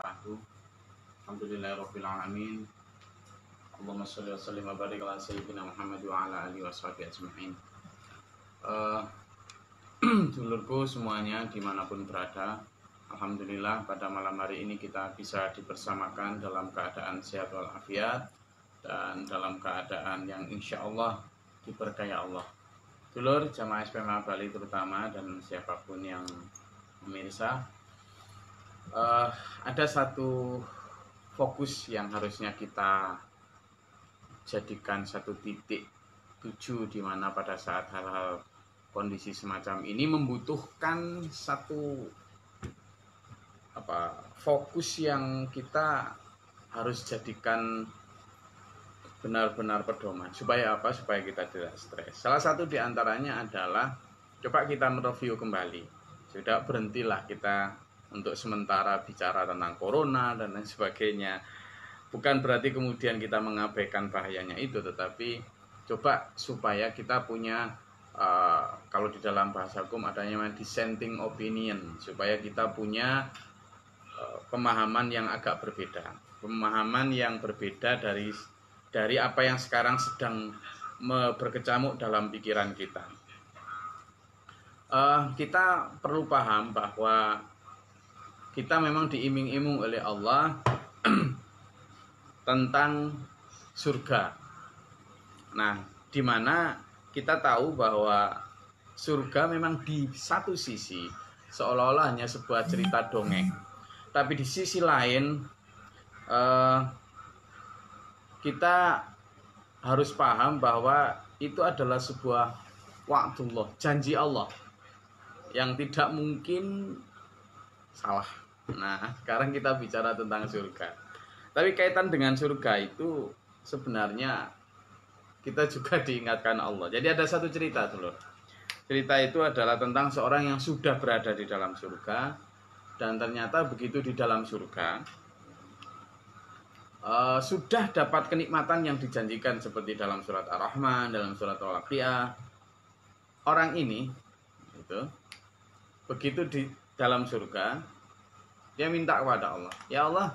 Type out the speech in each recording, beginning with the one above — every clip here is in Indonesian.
Ba'du. Alhamdulillahirabbil alamin. Allahumma shalli wa sallim wa barik ala sayyidina Muhammad wa ala alihi washabihi ajmain. Dulurku semuanya dimanapun berada, alhamdulillah pada malam hari ini kita bisa dibersamakan dalam keadaan sehat walafiat dan dalam keadaan yang insya Allah diberkahi Allah. Dulur jamaah SPMA Bali terutama dan siapapun yang pemirsa, ada satu fokus yang harusnya kita jadikan satu titik tuju, di mana pada saat hal-hal kondisi semacam ini membutuhkan satu fokus yang kita harus jadikan benar-benar pedoman. Supaya apa? Supaya kita tidak stres. Salah satu diantaranya adalah coba kita mereview kembali. Sudah berhentilah kita untuk sementara bicara tentang corona dan lain sebagainya. Bukan berarti kemudian kita mengabaikan bahayanya itu, tetapi coba supaya kita punya kalau di dalam bahasa hukum adanya dissenting opinion, supaya kita punya pemahaman yang agak berbeda, pemahaman yang berbeda dari apa yang sekarang sedang berkecamuk dalam pikiran kita. Kita perlu paham bahwa kita memang diiming-iming oleh Allah tentang surga. Nah, di mana kita tahu bahwa surga memang di satu sisi seolah-olah hanya sebuah cerita dongeng, tapi di sisi lain kita harus paham bahwa itu adalah sebuah wa'dullah, janji Allah yang tidak mungkin salah. Nah, sekarang kita bicara tentang surga. Tapi kaitan dengan surga itu sebenarnya kita juga diingatkan Allah. Jadi ada satu cerita dulu. Cerita itu adalah tentang seorang yang sudah berada di dalam surga, dan ternyata begitu di dalam surga sudah dapat kenikmatan yang dijanjikan seperti dalam surat Ar-Rahman, dalam surat Al-Waqiah. Orang ini itu begitu di dalam surga, dia minta kepada Allah, ya Allah,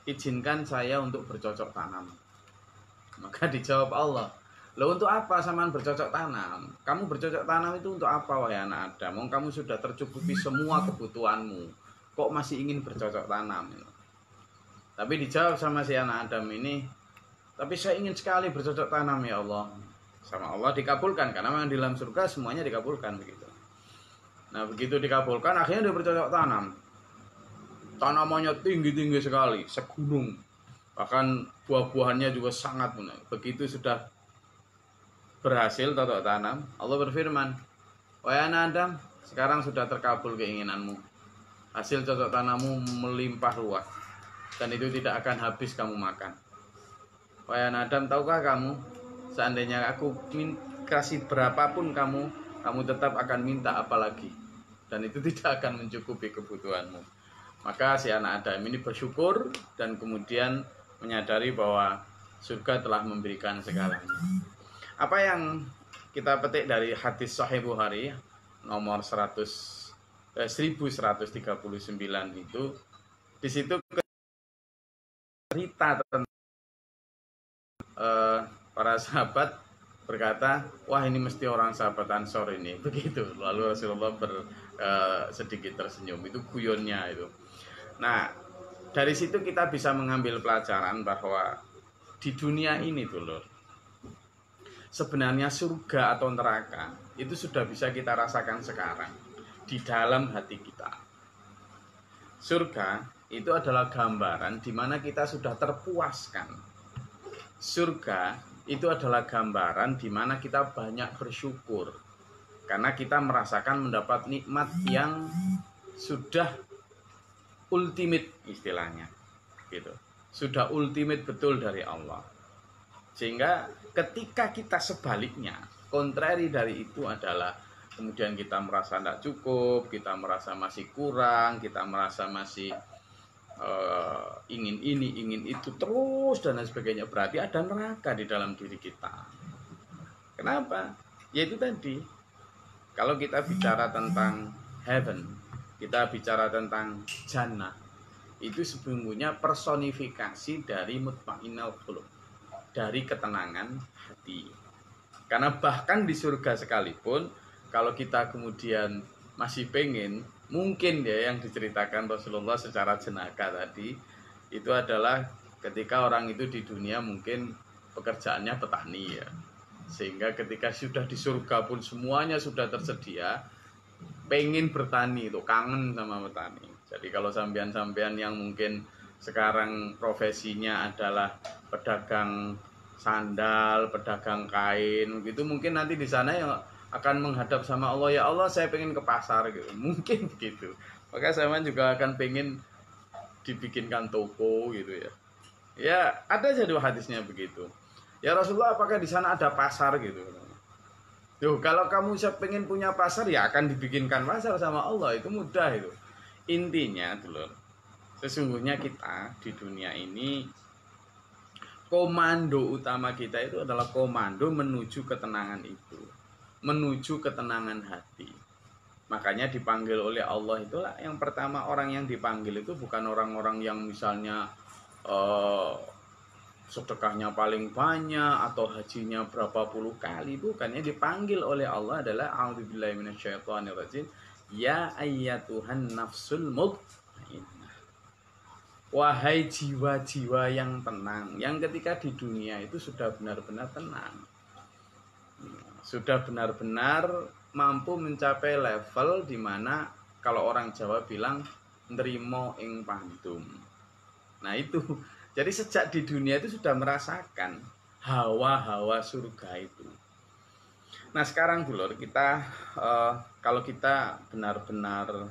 izinkan saya untuk bercocok tanam. Maka dijawab Allah, loh untuk apa samaan bercocok tanam? Kamu bercocok tanam itu untuk apa wahai anak Adam? Kamu sudah tercukupi semua kebutuhanmu, kok masih ingin bercocok tanam? Tapi dijawab sama si anak Adam ini, tapi saya ingin sekali bercocok tanam ya Allah. Sama Allah dikabulkan, karena memang di dalam surga semuanya dikabulkan begitu. Nah begitu dikabulkan, akhirnya dia bercocok tanam. Tanamannya tinggi-tinggi sekali, segunung. Bahkan buah-buahannya juga sangat benar. Begitu sudah berhasil cocok tanam, Allah berfirman, wahai anak Adam, sekarang sudah terkabul keinginanmu. Hasil cocok tanammu melimpah ruah, dan itu tidak akan habis kamu makan. Wahai anak Adam, tahukah kamu, seandainya aku kasih berapapun kamu tetap akan minta apa lagi, dan itu tidak akan mencukupi kebutuhanmu. Maka si anak Adam ini bersyukur dan kemudian menyadari bahwa surga telah memberikan segalanya. Apa yang kita petik dari hadis Sahih Bukhari nomor 1139 itu, di situ cerita tentang para sahabat berkata, wah ini mesti orang sahabat Ansor ini, begitu. Lalu Rasulullah sedikit tersenyum, itu guyonnya itu. Nah, dari situ kita bisa mengambil pelajaran bahwa di dunia ini dulu, sebenarnya surga atau neraka itu sudah bisa kita rasakan sekarang di dalam hati kita. Surga itu adalah gambaran di mana kita sudah terpuaskan. Surga itu adalah gambaran di mana kita banyak bersyukur karena kita merasakan mendapat nikmat yang sudah ultimate istilahnya gitu. Sudah ultimate betul dari Allah. Sehingga ketika kita sebaliknya, kontrari dari itu adalah kemudian kita merasa tidak cukup, kita merasa masih kurang, kita merasa masih ingin ini, ingin itu terus dan lain sebagainya, berarti ada neraka di dalam diri kita. Kenapa? Yaitu tadi, kalau kita bicara tentang heaven, kita bicara tentang jannah, itu sesungguhnya personifikasi dari mutmainnal qulub, dari ketenangan hati. Karena bahkan di surga sekalipun, kalau kita kemudian masih pengen, mungkin ya yang diceritakan Rasulullah secara jenaka tadi, itu adalah ketika orang itu di dunia mungkin pekerjaannya petani ya. Sehingga ketika sudah di surga pun semuanya sudah tersedia, pengen bertani itu, kangen sama petani. Jadi kalau sampean-sampean yang mungkin sekarang profesinya adalah pedagang sandal, pedagang kain gitu, mungkin nanti di sana yang akan menghadap sama Allah, ya Allah saya pengen ke pasar gitu, mungkin begitu. Maka saya juga akan pengen dibikinkan toko gitu ya. Ya ada jadi hadisnya begitu. Ya Rasulullah, apakah di sana ada pasar gitu? Tuh, kalau kamu pengen punya pasar ya akan dibikinkan pasar sama Allah, itu mudah itu. Intinya dulu, sesungguhnya kita di dunia ini komando utama kita itu adalah komando menuju ketenangan itu, menuju ketenangan hati. Makanya dipanggil oleh Allah itulah yang pertama, orang yang dipanggil itu bukan orang-orang yang misalnya sedekahnya paling banyak atau hajinya berapa puluh kali, bukannya dipanggil oleh Allah adalah a'udzubillahi minasyaitonirrajim, ya ayyatuhan nafsul mutmainnah, wahai jiwa-jiwa yang tenang, yang ketika di dunia itu sudah benar-benar tenang, sudah benar-benar mampu mencapai level di mana kalau orang Jawa bilang nrimo ing pandum. Nah itu, jadi sejak di dunia itu sudah merasakan hawa-hawa surga itu. Nah sekarang dulur, kita kalau kita benar-benar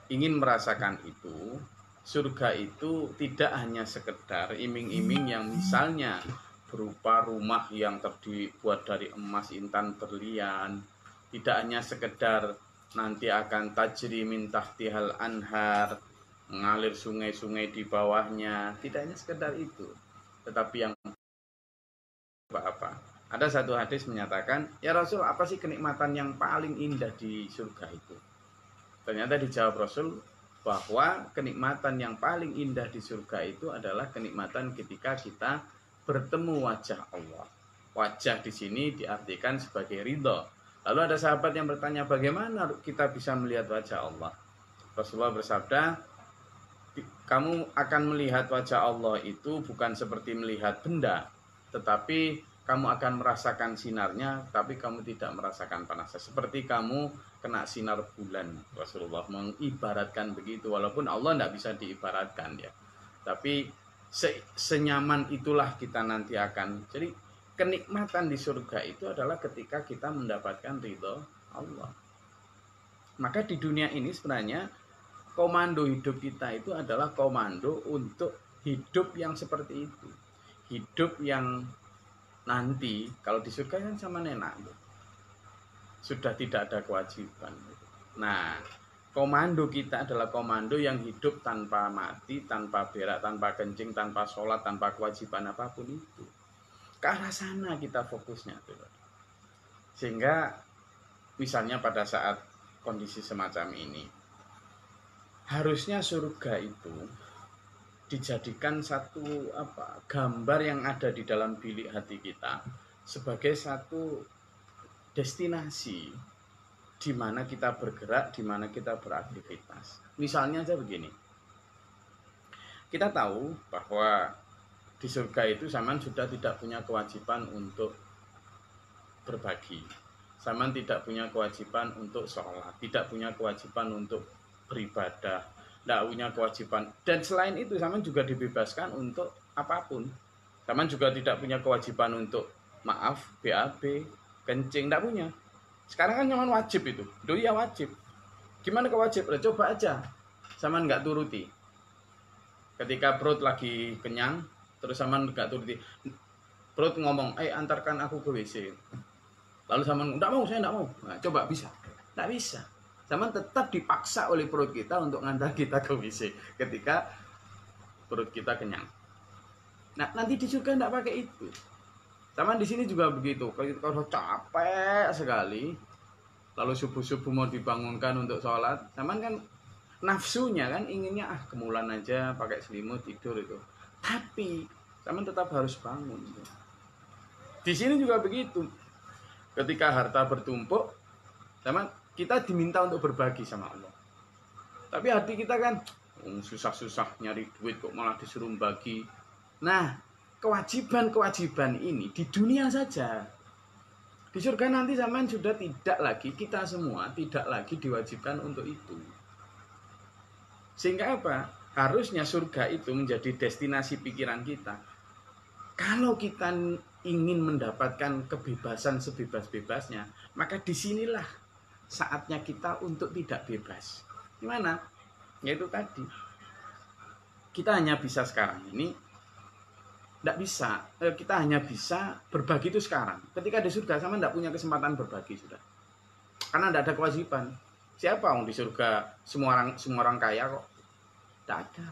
ingin merasakan itu, surga itu tidak hanya sekedar iming-iming yang misalnya berupa rumah yang terbuat dari emas, intan, berlian, tidak hanya sekedar nanti akan tajri min tahtihal anhar, mengalir sungai-sungai di bawahnya, tidak hanya sekedar itu, tetapi yang apa? Ada satu hadis menyatakan, ya Rasul, apa sih kenikmatan yang paling indah di surga itu? Ternyata dijawab Rasul bahwa kenikmatan yang paling indah di surga itu adalah kenikmatan ketika kita bertemu wajah Allah. Wajah di sini diartikan sebagai ridho. Lalu ada sahabat yang bertanya, bagaimana kita bisa melihat wajah Allah? Rasulullah bersabda, kamu akan melihat wajah Allah itu bukan seperti melihat benda, tetapi kamu akan merasakan sinarnya, tapi kamu tidak merasakan panasnya. Seperti kamu kena sinar bulan. Rasulullah mengibaratkan begitu, walaupun Allah tidak bisa diibaratkan ya. Tapi senyaman itulah kita nanti akan. Jadi kenikmatan di surga itu adalah ketika kita mendapatkan ridho Allah. Maka di dunia ini sebenarnya komando hidup kita itu adalah komando untuk hidup yang seperti itu. Hidup yang nanti kalau di surga kan sama nenak, sudah tidak ada kewajiban. Nah, komando kita adalah komando yang hidup tanpa mati, tanpa berak, tanpa kencing, tanpa sholat, tanpa kewajiban apapun itu. Ke arah sana kita fokusnya. Sehingga misalnya pada saat kondisi semacam ini, harusnya surga itu dijadikan satu gambar yang ada di dalam bilik hati kita sebagai satu destinasi di mana kita bergerak, di mana kita beraktivitas. Misalnya aja begini, kita tahu bahwa di surga itu zaman sudah tidak punya kewajiban untuk berbagi, zaman tidak punya kewajiban untuk sholat, tidak punya kewajiban untuk beribadah, tidak punya kewajiban, dan selain itu zaman juga dibebaskan untuk apapun. Zaman juga tidak punya kewajiban untuk maaf, BAB, kencing, tidak punya. Sekarang kan zaman wajib itu, doi ya wajib. Gimana kewajiban? Coba aja, zaman nggak turuti. Ketika perut lagi kenyang, terus zaman nggak turuti, perut ngomong, antarkan aku ke WC. Lalu zaman tidak mau, saya tidak mau. Nah, coba bisa? Tidak bisa. Zaman tetap dipaksa oleh perut kita untuk ngantar kita ke WC ketika perut kita kenyang. Nah, nanti di surga tidak pakai itu. Zaman di sini juga begitu. Kalau capek sekali, lalu subuh-subuh mau dibangunkan untuk sholat, zaman kan Nafsunya kan inginnya kemulan aja pakai selimut tidur itu. Tapi zaman tetap harus bangun. Di sini juga begitu. Ketika harta bertumpuk, zaman kita diminta untuk berbagi sama Allah. Tapi hati kita kan susah-susah nyari duit kok malah disuruh bagi. Nah, kewajiban-kewajiban ini di dunia saja. Di surga nanti zaman sudah tidak lagi, kita semua tidak lagi diwajibkan untuk itu. Sehingga apa? Harusnya surga itu menjadi destinasi pikiran kita. Kalau kita ingin mendapatkan kebebasan sebebas-bebasnya, maka disinilah saatnya kita untuk tidak bebas. Gimana? Yaitu tadi. Kita hanya bisa sekarang ini, tidak bisa. Kita hanya bisa berbagi itu sekarang. Ketika di surga sama tidak punya kesempatan berbagi sudah. Karena tidak ada kewajiban. Siapa yang di surga semua orang kaya kok? Tidak ada.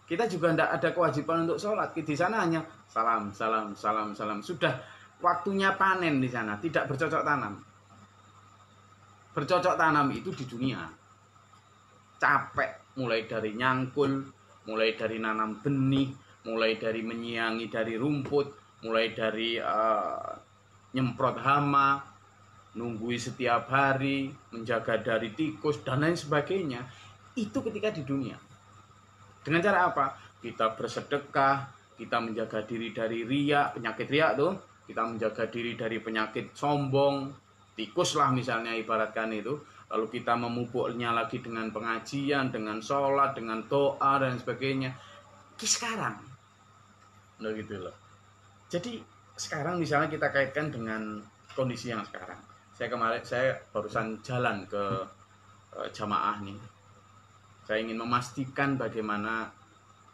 Kita juga tidak ada kewajiban untuk sholat. Di sana hanya salam, salam, salam, salam. Sudah waktunya panen di sana, tidak bercocok tanam. Bercocok tanam itu di dunia. Capek, mulai dari nyangkul, mulai dari nanam benih, mulai dari menyiangi dari rumput, mulai dari nyemprot hama, nunggui setiap hari, menjaga dari tikus, dan lain sebagainya. Itu ketika di dunia. Dengan cara apa? Kita bersedekah, kita menjaga diri dari riya, penyakit riya tuh, kita menjaga diri dari penyakit sombong, tikus lah misalnya ibaratkan itu. Lalu kita memupuknya lagi dengan pengajian, dengan sholat, dengan doa dan sebagainya. Sekarang, loh gitu loh. Jadi sekarang misalnya kita kaitkan dengan kondisi yang sekarang. Saya barusan jalan ke jamaah nih. Saya ingin memastikan bagaimana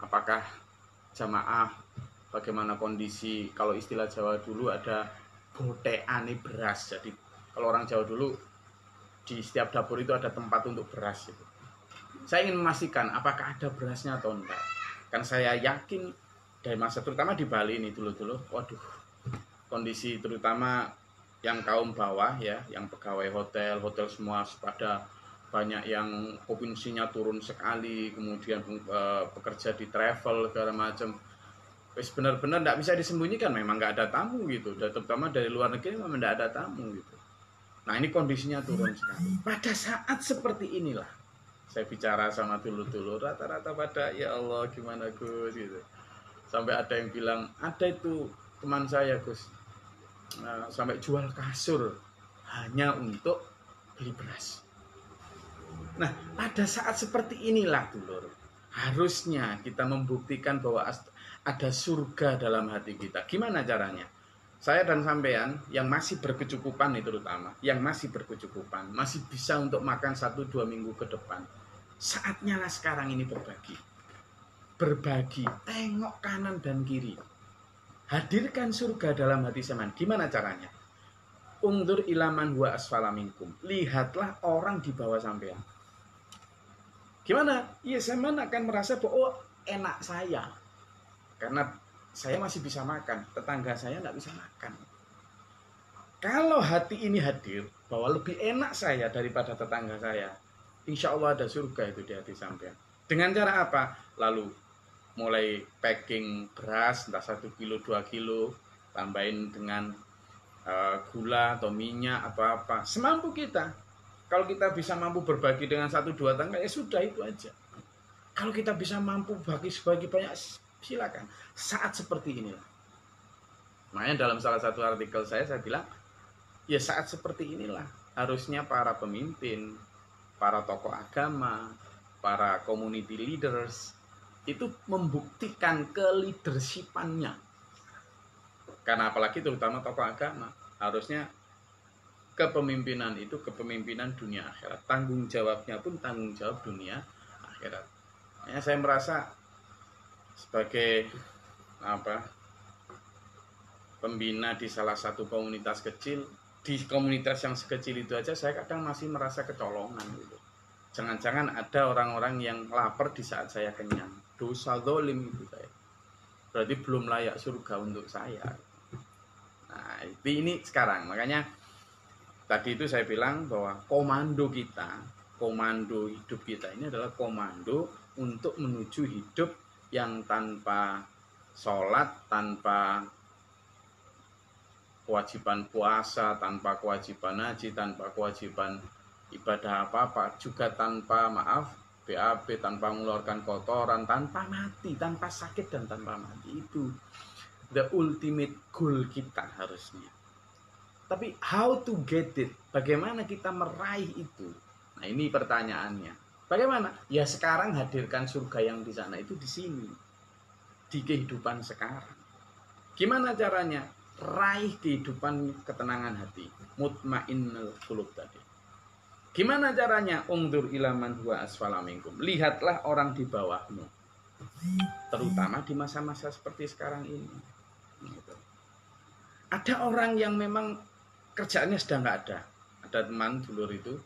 apakah jamaah, bagaimana kondisi, kalau istilah Jawa dulu ada boteane beras. Jadi kalau orang Jawa dulu di setiap dapur itu ada tempat untuk beras itu. Saya ingin memastikan apakah ada berasnya atau enggak. Kan saya yakin dari masa terutama di Bali ini dulu-dulu, waduh, kondisi terutama yang kaum bawah ya, yang pegawai hotel semua pada banyak yang provinsinya turun sekali, kemudian bekerja di travel segala macam. Wes benar-benar tidak bisa disembunyikan, memang nggak ada tamu gitu, dan terutama dari luar negeri memang tidak ada tamu gitu. Nah ini kondisinya turun sekali. Pada saat seperti inilah saya bicara sama dulur-dulur, rata-rata pada ya Allah gimana Gus gitu. Sampai ada yang bilang, ada itu teman saya Gus, sampai jual kasur hanya untuk beli beras. Nah pada saat seperti inilah dulur, harusnya kita membuktikan bahwa ada surga dalam hati kita. Gimana caranya? Saya dan sampean yang masih berkecukupan nih terutama, yang masih berkecukupan, masih bisa untuk makan 1-2 minggu ke depan. Saatnya lah sekarang ini berbagi. Berbagi, tengok kanan dan kiri. Hadirkan surga dalam hati sampean. Gimana caranya? Ungdur ilaman huwa asfala minkum. Lihatlah orang di bawah sampean. Gimana? Ya sampean akan merasa bahwa enak saya. Karena saya masih bisa makan, tetangga saya tidak bisa makan. Kalau hati ini hadir, bahwa lebih enak saya daripada tetangga saya, insya Allah ada surga itu di hati sampean. Dengan cara apa? Lalu mulai packing beras, entah 1 kilo, 2 kilo, tambahin dengan gula atau minyak, apa-apa. Semampu kita. Kalau kita bisa mampu berbagi dengan 1-2 tetangga, ya sudah itu aja. Kalau kita bisa mampu bagi banyak, silakan. Saat seperti inilah. Makanya dalam salah satu artikel saya bilang, ya saat seperti inilah harusnya para pemimpin, para tokoh agama, para community leaders itu membuktikan keleadershipannya. Karena apalagi terutama tokoh agama, harusnya kepemimpinan itu kepemimpinan dunia akhirat. Tanggung jawabnya pun tanggung jawab dunia akhirat. Makanya saya merasa sebagai pembina di salah satu komunitas kecil, di komunitas yang sekecil itu aja saya kadang masih merasa kecolongan gitu. Jangan-jangan ada orang-orang yang lapar di saat saya kenyang. Dosa zalim itu saya. Berarti belum layak surga untuk saya. Nah, ini sekarang. Makanya tadi itu saya bilang bahwa komando kita, komando hidup kita ini adalah komando untuk menuju hidup yang tanpa sholat, tanpa kewajiban puasa, tanpa kewajiban haji, tanpa kewajiban ibadah apa-apa, juga tanpa BAB, tanpa mengeluarkan kotoran, tanpa mati, tanpa sakit dan tanpa mati. Itu the ultimate goal kita harusnya. Tapi how to get it? Bagaimana kita meraih itu? Nah, ini pertanyaannya. Bagaimana? Ya sekarang hadirkan surga yang di sana itu di sini. Di kehidupan sekarang. Gimana caranya? Raih kehidupan ketenangan hati. Mutmainnul qulub tadi. Gimana caranya? Ungdur ilaman huwa asfala minkum. Lihatlah orang di bawahmu. Terutama di masa-masa seperti sekarang ini. Ada orang yang memang kerjaannya sedang nggak ada. Ada teman dulur itu,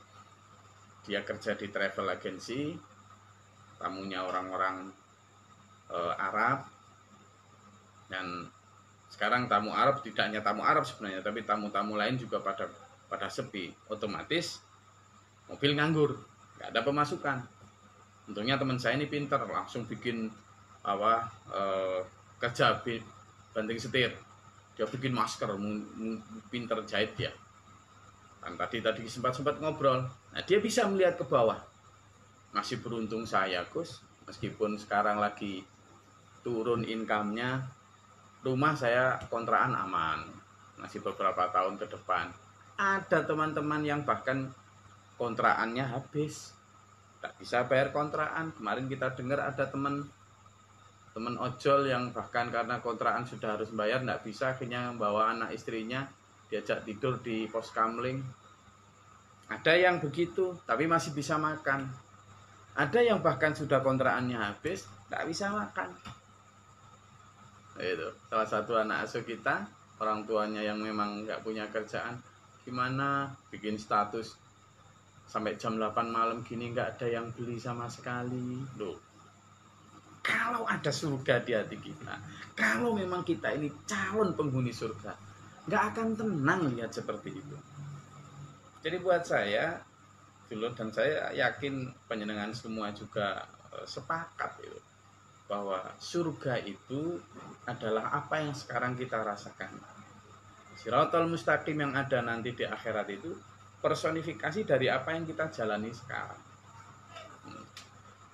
dia kerja di travel agency, tamunya orang-orang Arab, dan sekarang tamu Arab tidak hanya tamu Arab sebenarnya, tapi tamu-tamu lain juga pada sepi. Otomatis mobil nganggur, nggak ada pemasukan. Untungnya teman saya ini pinter, langsung bikin kerja banting setir. Dia bikin masker, pinter jahit ya. Dan tadi sempat ngobrol. Nah, dia bisa melihat ke bawah. Masih beruntung saya, Gus. Meskipun sekarang lagi turun income-nya, rumah saya kontrakan aman. Masih beberapa tahun ke depan. Ada teman-teman yang bahkan kontrakannya habis. Tak bisa bayar kontrakan. Kemarin kita dengar ada teman ojol yang bahkan karena kontrakan sudah harus bayar, tidak bisa, akhirnya membawa anak istrinya diajak tidur di pos kamling. Ada yang begitu tapi masih bisa makan. Ada yang bahkan sudah kontrakannya habis, tidak bisa makan. Itu salah satu anak asuh kita, orang tuanya yang memang nggak punya kerjaan, gimana bikin status sampai jam 8 malam gini nggak ada yang beli sama sekali. Loh, kalau ada surga di hati kita, kalau memang kita ini calon penghuni surga, nggak akan tenang lihat seperti itu. Jadi buat saya, dulur, dan saya yakin penjenengan semua juga sepakat itu, bahwa surga itu adalah apa yang sekarang kita rasakan. Shiratal mustaqim yang ada nanti di akhirat itu personifikasi dari apa yang kita jalani sekarang.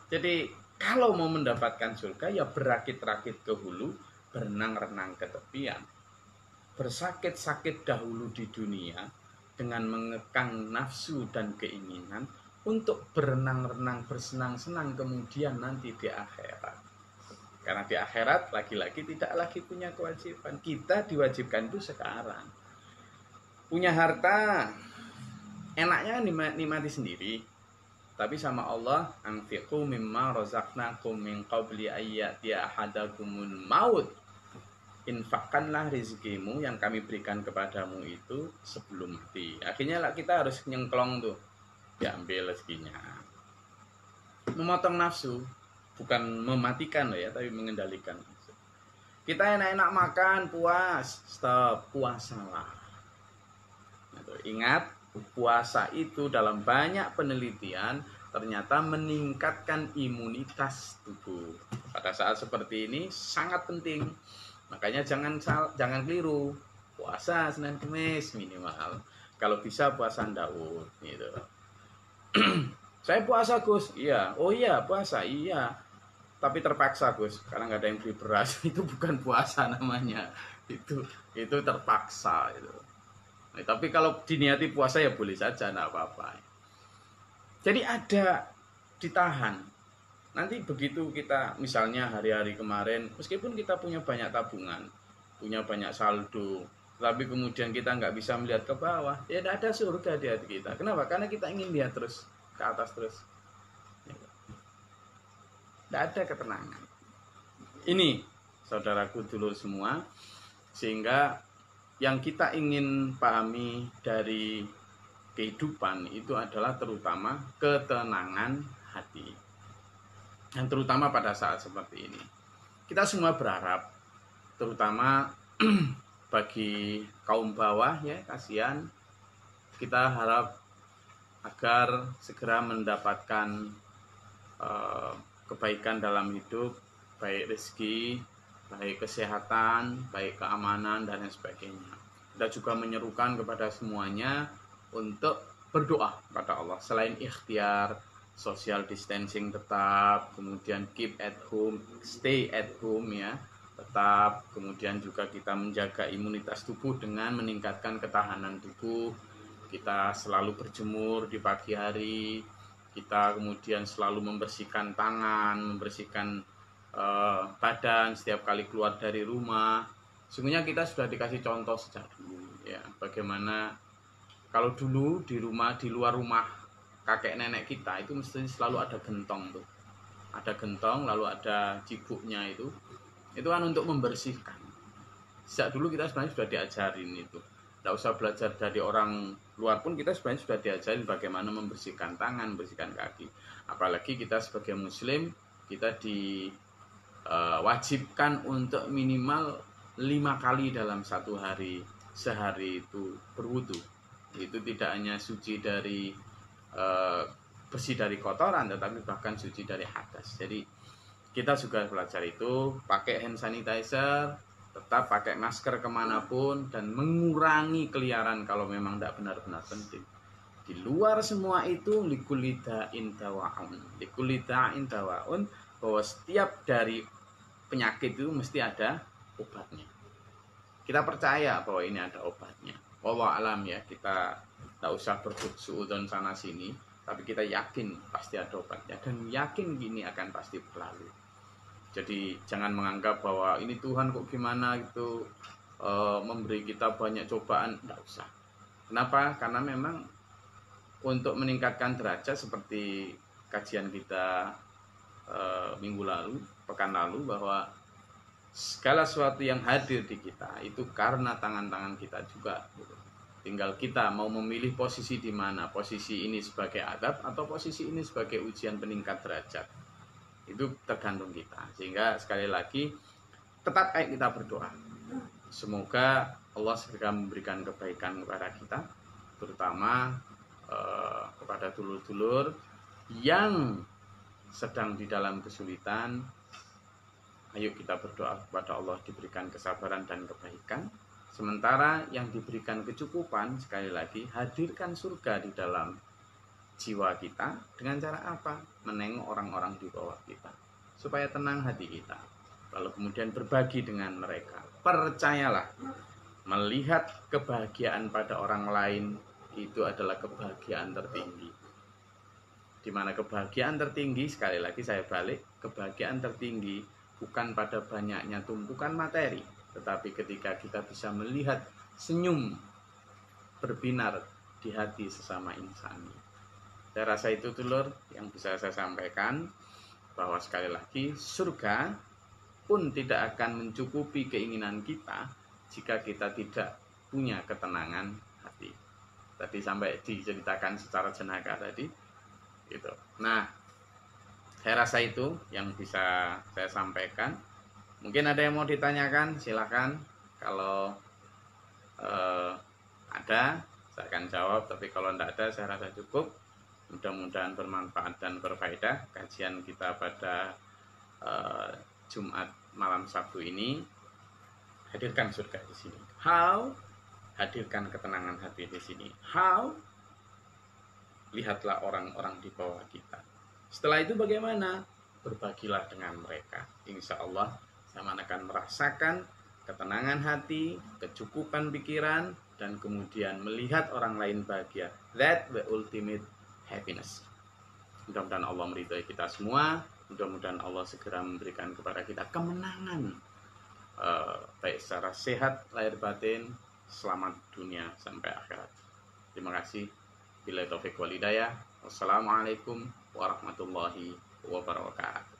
Jadi kalau mau mendapatkan surga, ya berakit-rakit ke hulu, berenang-renang ke tepian. Bersakit-sakit dahulu di dunia dengan mengekang nafsu dan keinginan untuk berenang-renang, bersenang-senang kemudian nanti di akhirat. Karena di akhirat lagi-lagi tidak lagi punya kewajiban. Kita diwajibkan itu sekarang. Punya harta, enaknya nikmati sendiri. Tapi sama Allah, anfiqu mimma razaqnakum min qabli ayyatiya ahadakumul maut. Infakkanlah rezekimu yang kami berikan kepadamu itu sebelum mati. Akhirnya kita harus nyengklong tuh, diambil rezekinya. Memotong nafsu bukan mematikan loh ya, tapi mengendalikan. Kita enak-enak makan, puas, stop, puasalah. Nah, ingat, puasa itu dalam banyak penelitian ternyata meningkatkan imunitas tubuh. Pada saat seperti ini sangat penting. Makanya jangan keliru. Puasa Senin Kamis minimal. Kalau bisa puasa Daud gitu. Saya puasa, Gus. Iya. Oh iya, puasa. Iya. Tapi terpaksa, Gus, karena nggak ada yang beli beras. Itu bukan puasa namanya. Itu terpaksa itu. Nah, tapi kalau diniati puasa ya boleh saja, enggak apa-apa. Jadi ada ditahan. Nanti begitu kita misalnya hari-hari kemarin, meskipun kita punya banyak tabungan, punya banyak saldo, tapi kemudian kita nggak bisa melihat ke bawah, ya tidak ada surga di hati kita. Kenapa? Karena kita ingin lihat terus ke atas terus. Tidak ada ketenangan. Ini saudaraku dulur semua, sehingga yang kita ingin pahami dari kehidupan itu adalah terutama ketenangan hati. Dan terutama pada saat seperti ini. Kita semua berharap, terutama bagi kaum bawah ya, kasihan. Kita harap agar segera mendapatkan kebaikan dalam hidup, baik rezeki, baik kesehatan, baik keamanan, dan lain sebagainya. Kita juga menyerukan kepada semuanya untuk berdoa kepada Allah. Selain ikhtiar, social distancing tetap, kemudian keep at home, stay at home ya, tetap. Kemudian juga kita menjaga imunitas tubuh dengan meningkatkan ketahanan tubuh. Kita selalu berjemur di pagi hari. Kita kemudian selalu membersihkan tangan, membersihkan badan setiap kali keluar dari rumah. Sungguhnya kita sudah dikasih contoh sejak dulu ya, bagaimana kalau dulu di rumah, di luar rumah kakek nenek kita itu mesti selalu ada gentong tuh. Ada gentong, lalu ada cibuknya itu kan untuk membersihkan. Sejak dulu kita sebenarnya sudah diajarin itu. Tidak usah belajar dari orang luar pun, kita sebenarnya sudah diajarin bagaimana membersihkan tangan, membersihkan kaki. Apalagi kita sebagai muslim, kita diwajibkan untuk minimal 5 kali dalam satu hari, sehari itu berwudu. Itu tidak hanya suci dari bersih dari kotoran, tetapi bahkan suci dari hadas. Jadi kita juga belajar itu, pakai hand sanitizer, tetap pakai masker kemanapun, dan mengurangi keliaran kalau memang tidak benar-benar penting. Di luar semua itu, likulida'in dawaun, bahwa setiap dari penyakit itu mesti ada obatnya. Kita percaya bahwa ini ada obatnya. Wallahu alam ya, kita tidak usah bersuudzon sana sini, tapi kita yakin pasti ada obatnya, dan yakin gini akan pasti berlalu. Jadi jangan menganggap bahwa ini Tuhan kok gimana gitu, memberi kita banyak cobaan. Tidak usah. Kenapa? Karena memang untuk meningkatkan derajat, seperti kajian kita minggu lalu, pekan lalu, bahwa segala sesuatu yang hadir di kita itu karena tangan-tangan kita juga. Tinggal kita mau memilih posisi di mana, posisi ini sebagai adab atau posisi ini sebagai ujian peningkat derajat. Itu tergantung kita. Sehingga sekali lagi, tetap ayo kita berdoa. Semoga Allah segera memberikan kebaikan kepada kita, terutama kepada dulur-dulur yang sedang di dalam kesulitan. Ayo kita berdoa kepada Allah diberikan kesabaran dan kebaikan. Sementara yang diberikan kecukupan, sekali lagi, hadirkan surga di dalam jiwa kita. Dengan cara apa? Menengok orang-orang di bawah kita, supaya tenang hati kita, lalu kemudian berbagi dengan mereka. Percayalah, melihat kebahagiaan pada orang lain itu adalah kebahagiaan tertinggi. Dimana kebahagiaan tertinggi, sekali lagi saya balik, kebahagiaan tertinggi bukan pada banyaknya tumpukan materi, tetapi ketika kita bisa melihat senyum berbinar di hati sesama insan. Saya rasa itu dulur yang bisa saya sampaikan, bahwa sekali lagi surga pun tidak akan mencukupi keinginan kita jika kita tidak punya ketenangan hati. Tadi sampai diceritakan secara jenaka tadi gitu. Nah, saya rasa itu yang bisa saya sampaikan. Mungkin ada yang mau ditanyakan, silakan. Kalau ada, saya akan jawab. Tapi kalau tidak ada, saya rasa cukup. Mudah-mudahan bermanfaat dan berfaedah kajian kita pada Jumat malam Sabtu ini. Hadirkan surga di sini. How? Hadirkan ketenangan hati di sini. How? Lihatlah orang-orang di bawah kita. Setelah itu bagaimana? Berbagilah dengan mereka. Insya Allah zaman akan merasakan ketenangan hati, kecukupan pikiran, dan kemudian melihat orang lain bahagia. That the ultimate happiness. Mudah-mudahan Allah meridhai kita semua. Mudah-mudahan Allah segera memberikan kepada kita kemenangan, baik secara sehat lahir batin, selamat dunia sampai akhirat. Terima kasih. Billahi taufiq wal hidayah. Wassalamualaikum warahmatullahi wabarakatuh.